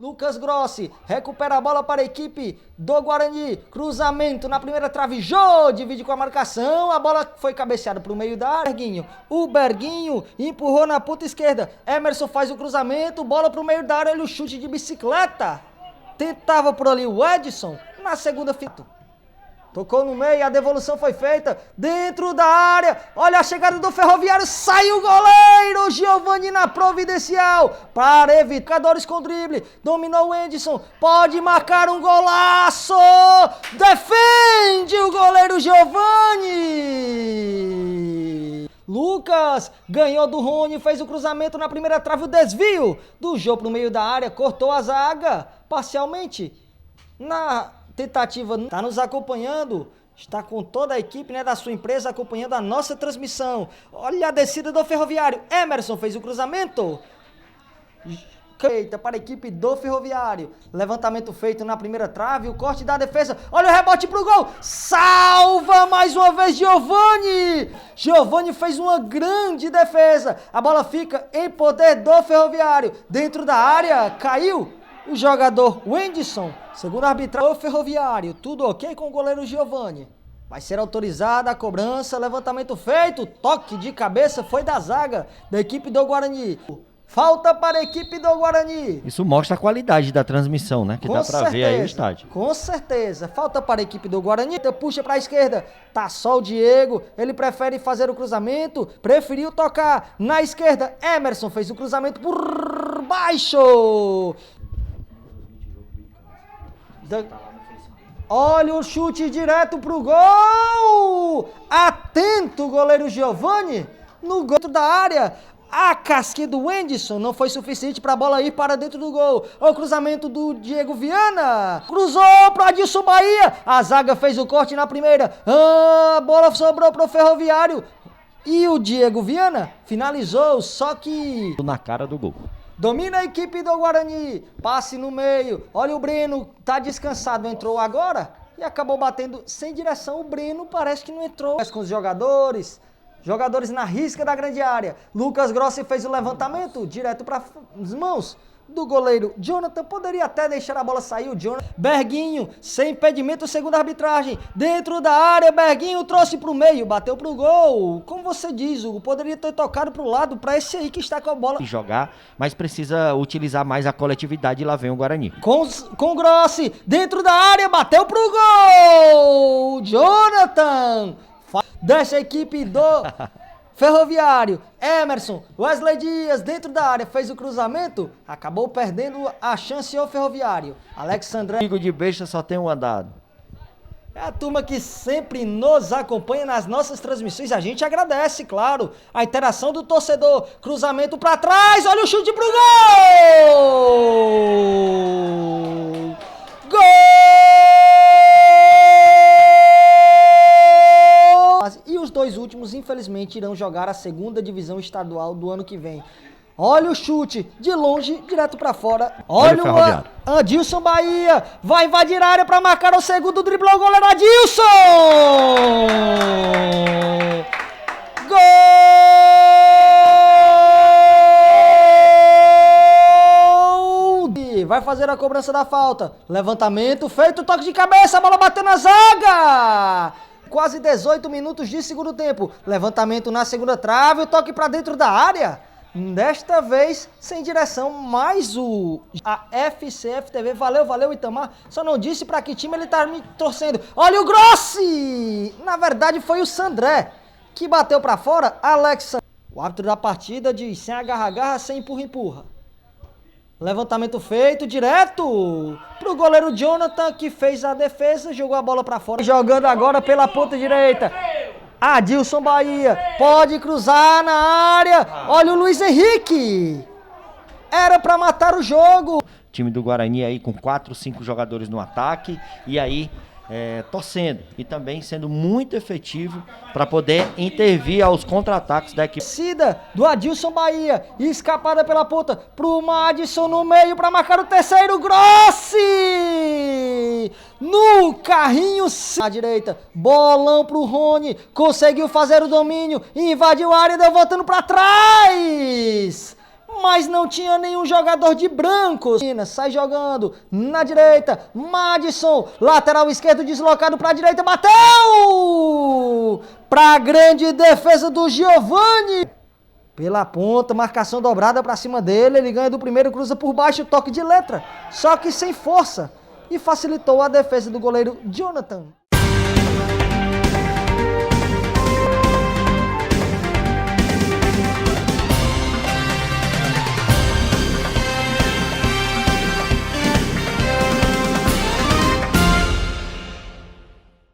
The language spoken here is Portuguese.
Lucas Grossi recupera a bola para a equipe do Guarani. Cruzamento na primeira trave. Jô divide com a marcação. A bola foi cabeceada para o meio da área. O Berguinho empurrou na ponta esquerda. Emerson faz o cruzamento. Bola para o meio da área. Olha o chute de bicicleta. Tentava por ali o Edson. Na segunda fita. Tocou no meio, a devolução foi feita dentro da área. Olha a chegada do Ferroviário, sai o goleiro Giovani na providencial para evitadores com drible. Dominou o Edson, pode marcar um golaço. Defende o goleiro Giovani. Lucas ganhou do Rony, fez o cruzamento na primeira trave, o desvio do jogo para o meio da área, cortou a zaga parcialmente. Na tentativa, está nos acompanhando, está com toda a equipe, né, da sua empresa acompanhando a nossa transmissão. Olha a descida do Ferroviário, Emerson fez o cruzamento. Feita para a equipe do Ferroviário. Levantamento feito na primeira trave, o corte da defesa. Olha o rebote pro gol. Salva mais uma vez Giovani. Giovani fez uma grande defesa. A bola fica em poder do Ferroviário. Dentro da área, caiu o jogador Wenderson. Segundo a arbitragem, o Ferroviário. Tudo ok com o goleiro Giovani. Vai ser autorizada a cobrança. Levantamento feito. Toque de cabeça foi da zaga da equipe do Guarani. Falta para a equipe do Guarani. Isso mostra a qualidade da transmissão, né? Que dá pra ver aí o estádio. Com certeza. Falta para a equipe do Guarani. Puxa para a esquerda. Tá só o Diego. Ele prefere fazer o cruzamento. Preferiu tocar na esquerda. Emerson fez o cruzamento por baixo. Olha o chute direto pro gol. Atento o goleiro Giovani. No gol da área. A casquinha do Wenderson não foi suficiente para a bola ir para dentro do gol. O cruzamento do Diego Viana. Cruzou para Adilson Bahia. A zaga fez o corte na primeira. A bola sobrou para o Ferroviário. E o Diego Viana finalizou, só que na cara do gol. Domina a equipe do Guarani. Passe no meio. Olha o Breno. Tá descansado. Entrou agora e acabou batendo sem direção. O Breno parece que não entrou. Com os jogadores na risca da grande área. Lucas Grossi fez o levantamento direto para as mãos do goleiro Jonathan. Poderia até deixar a bola sair o Jonathan. Berguinho, sem impedimento, segundo a arbitragem. Dentro da área, Berguinho trouxe para o meio, bateu para o gol. Como você diz, Hugo, poderia ter tocado para o lado, para esse aí que está com a bola. Jogar, mas precisa utilizar mais a coletividade e lá vem o Guarani. Com Grossi, dentro da área, bateu para o gol. Jonathan. Dessa equipe do Ferroviário, Emerson, Wesley Dias dentro da área, fez o cruzamento, acabou perdendo a chance ao Ferroviário. Alexandre... Amigo de besta só tem um andado. É a turma que sempre nos acompanha nas nossas transmissões, a gente agradece, claro, a interação do torcedor. Cruzamento para trás, olha o chute pro gol! Gol! E os dois últimos, infelizmente, irão jogar a segunda divisão estadual do ano que vem. Olha o chute, de longe, direto pra fora. Olha o Adilson Bahia, vai invadir a área pra marcar o segundo, driblou o goleiro Adilson! Gol! Vai fazer a cobrança da falta. Levantamento feito, toque de cabeça, a bola bateu na zaga! Quase 18 minutos de segundo tempo. Levantamento na segunda trave, o toque para dentro da área. Desta vez, sem direção, mais a FCF-TV. Valeu, Itamar. Só não disse para que time ele tá me torcendo. Olha o Grossi! Na verdade, foi o Sandré que bateu para fora. Alex, o árbitro da partida diz sem agarra-agarra, sem empurra-empurra. Levantamento feito, direto pro goleiro Jonathan, que fez a defesa, jogou a bola para fora. Jogando agora pela ponta direita. Adilson Bahia, pode cruzar na área. Olha o Luiz Henrique. Era para matar o jogo. Time do Guarani aí com 4, 5 jogadores no ataque. E aí torcendo e também sendo muito efetivo para poder intervir aos contra-ataques da equipe. Descida do Adilson Bahia, escapada pela ponta pro Madison no meio para marcar o terceiro. Grossi no carrinho à direita, bolão pro Rony, conseguiu fazer o domínio, invadiu a área, deu voltando para trás. mas não tinha nenhum jogador de brancos. Sai jogando na direita, Madison, lateral esquerdo deslocado para a direita, bateu! Para a grande defesa do Giovani. Pela ponta, marcação dobrada para cima dele, ele ganha do primeiro, cruza por baixo, toque de letra, só que sem força, e facilitou a defesa do goleiro Jonathan.